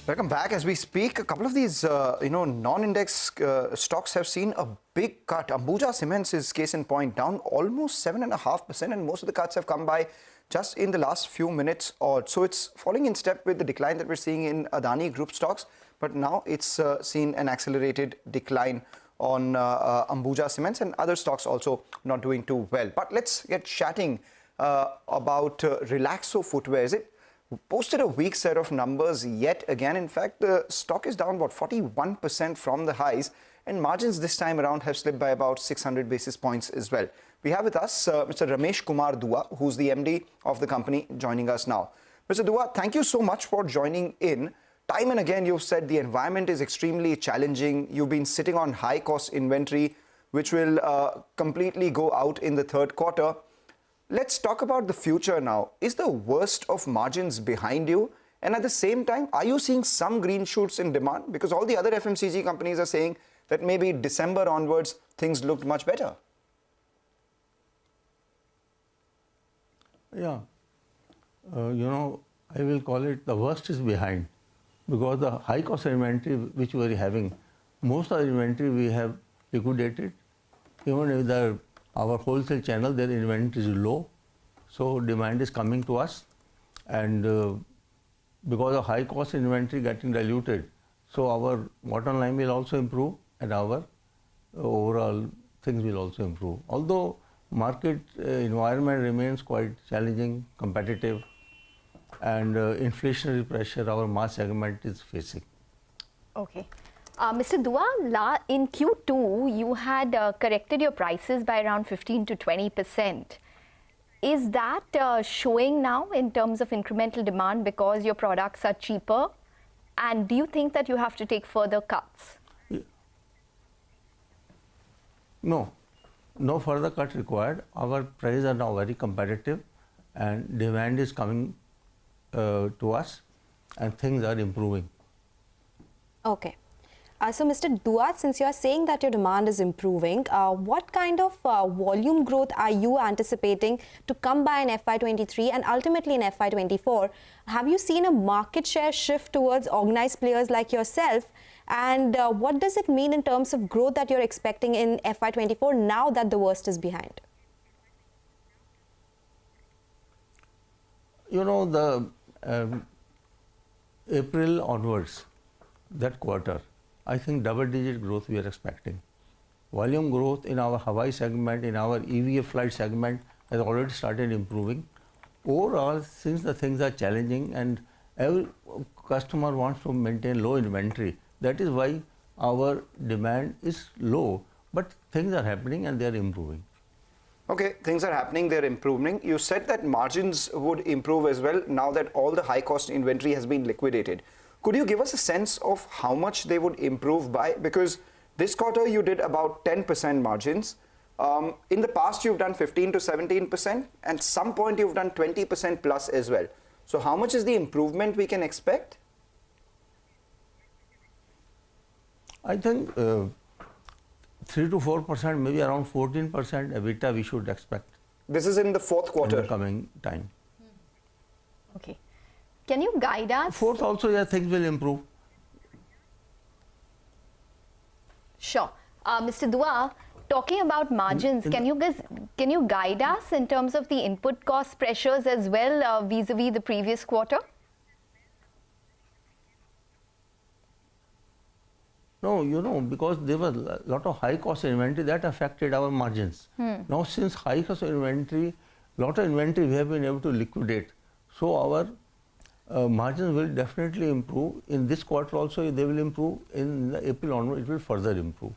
Welcome back. As we speak, a couple of these, non-index stocks have seen a big cut. Ambuja Cements is case in point, down almost 7.5%, and most of the cuts have come by just in the last few minutes or so. It's falling in step with the decline that we're seeing in Adani Group stocks, but now it's seen an accelerated decline on Ambuja Cements, and other stocks also not doing too well. But let's get chatting about Relaxo Footwears. It posted a weak set of numbers yet again. In fact, the stock is down about 41% from the highs, and margins this time around have slipped by about 600 basis points as well. We have with us Mr. Ramesh Kumar Dua, who's the MD of the company, joining us now. Mr. Dua, thank you so much for joining in. Time and again, you've said the environment is extremely challenging. You've been sitting on high-cost inventory, which will completely go out in the third quarter. Let's talk about the future now. Is the worst of margins behind you? And at the same time, are you seeing some green shoots in demand? Because all the other FMCG companies are saying that maybe December onwards, things looked much better. Yeah, I will call it the worst is behind, because the high cost inventory which we are having, most of the inventory we have liquidated. Even with our wholesale channel, their inventory is low, so demand is coming to us, and because of high cost inventory getting diluted, so our bottom line will also improve and our overall things will also improve. Although market environment remains quite challenging, competitive, and inflationary pressure our mass segment is facing. Okay. Mr. Dua, in Q2, you had corrected your prices by around 15 to 20%. Is that showing now in terms of incremental demand because your products are cheaper? And do you think that you have to take further cuts? No further cut required. Our prices are now very competitive and demand is coming to us and things are improving. Okay. So, Mr. Dua, since you are saying that your demand is improving, what kind of volume growth are you anticipating to come by in FY23 and ultimately in FY24? Have you seen a market share shift towards organized players like yourself? And what does it mean in terms of growth that you're expecting in FY24 now that the worst is behind? The April onwards, that quarter, I think double-digit growth we are expecting. Volume growth in our Hawaii segment, in our EVA flight segment has already started improving. Overall, since the things are challenging and every customer wants to maintain low inventory, that is why our demand is low, but things are happening and they are improving. Okay, things are happening, they're improving. You said that margins would improve as well now that all the high-cost inventory has been liquidated. Could you give us a sense of how much they would improve by? Because this quarter you did about 10% margins. In the past you've done 15 to 17%, and at some point you've done 20% plus as well. So how much is the improvement we can expect? I think 3 to 4%, maybe around 14% EBITDA we should expect. This is in the fourth quarter? In the coming time. Okay. Can you guide us? Fourth also, yeah, things will improve. Sure. Mr. Dua, talking about margins, can you guide us in terms of the input cost pressures as well vis-a-vis the previous quarter? No, because there was a lot of high cost inventory that affected our margins. Now since high cost inventory, lot of inventory we have been able to liquidate. So our margins will definitely improve. In this quarter also they will improve. In the April onward it will further improve.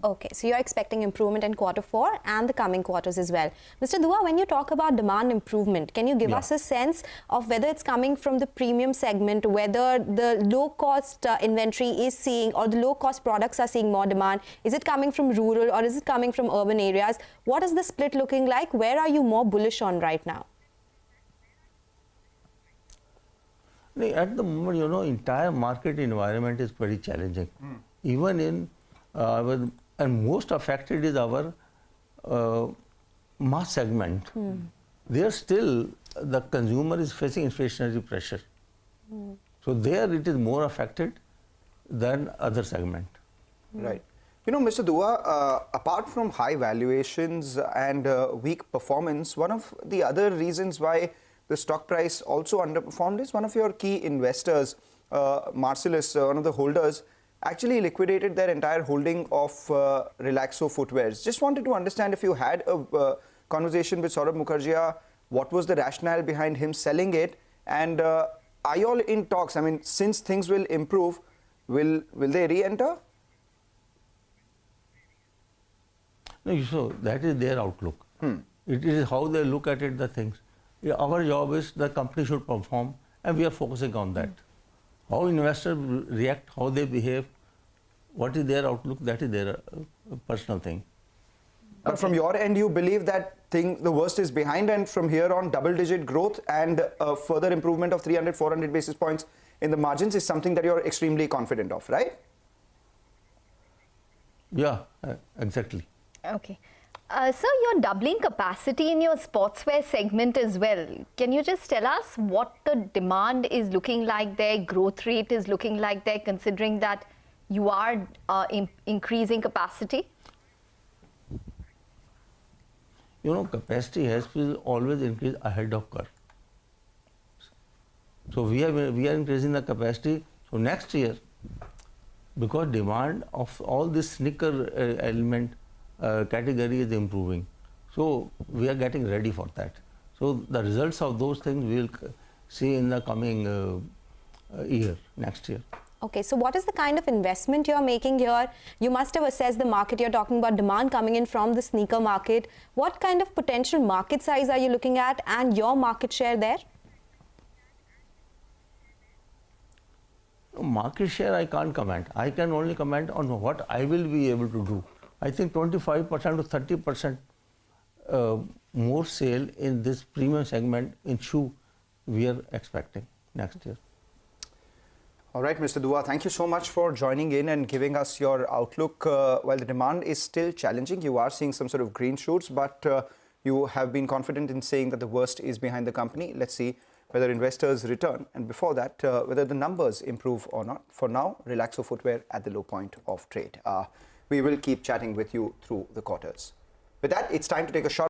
Okay, so you're expecting improvement in Q4 and the coming quarters as well. Mr. Dua, when you talk about demand improvement, can you give us a sense of whether it's coming from the premium segment, whether the low-cost inventory is seeing, or the low-cost products are seeing more demand? Is it coming from rural or is it coming from urban areas? What is the split looking like? Where are you more bullish on right now? At the moment, entire market environment is very challenging. Even in and most affected is our mass segment. There still the consumer is facing inflationary pressure. So there it is more affected than other segment. Right. You know, Mr. Dua, apart from high valuations and weak performance, one of the other reasons why the stock price also underperformed is one of your key investors, Marcellus, one of the holders, actually liquidated their entire holding of Relaxo Footwears. Just wanted to understand if you had a conversation with Saurabh Mukherjee, what was the rationale behind him selling it, and are you all in talks? I mean, since things will improve, will they re-enter? No, so that is their outlook. It is how they look at it, the things. Yeah, our job is the company should perform, and we are focusing on that. How investors react, how they behave, what is their outlook, that is their personal thing. But from your end, you believe that the worst is behind, and from here on, double-digit growth and further improvement of 300, 400 basis points in the margins is something that you're extremely confident of, right? Yeah, exactly. Okay. Sir, you're doubling capacity in your sportswear segment as well. Can you just tell us what the demand is looking like there, growth rate is looking like there, considering that you are increasing capacity? You know, capacity has to always increase ahead of curve. So we are increasing the capacity. So next year, because demand of all this sneaker element category is improving, so we are getting ready for that. So the results of those things we will see in the coming year, next year. Okay, so what is the kind of investment you're making here? You must have assessed the market. You're talking about demand coming in from the sneaker market. What kind of potential market size are you looking at and your market share there? Market share I can't comment. I can only comment on what I will be able to do. I think 25% to 30% more sale in this premium segment in shoe we are expecting next year. All right, Mr. Dua, thank you so much for joining in and giving us your outlook. While the demand is still challenging, you are seeing some sort of green shoots, but you have been confident in saying that the worst is behind the company. Let's see whether investors return, and before that, whether the numbers improve or not. For now, Relaxo Footwear at the low point of trade. We will keep chatting with you through the quarters. With that, it's time to take a short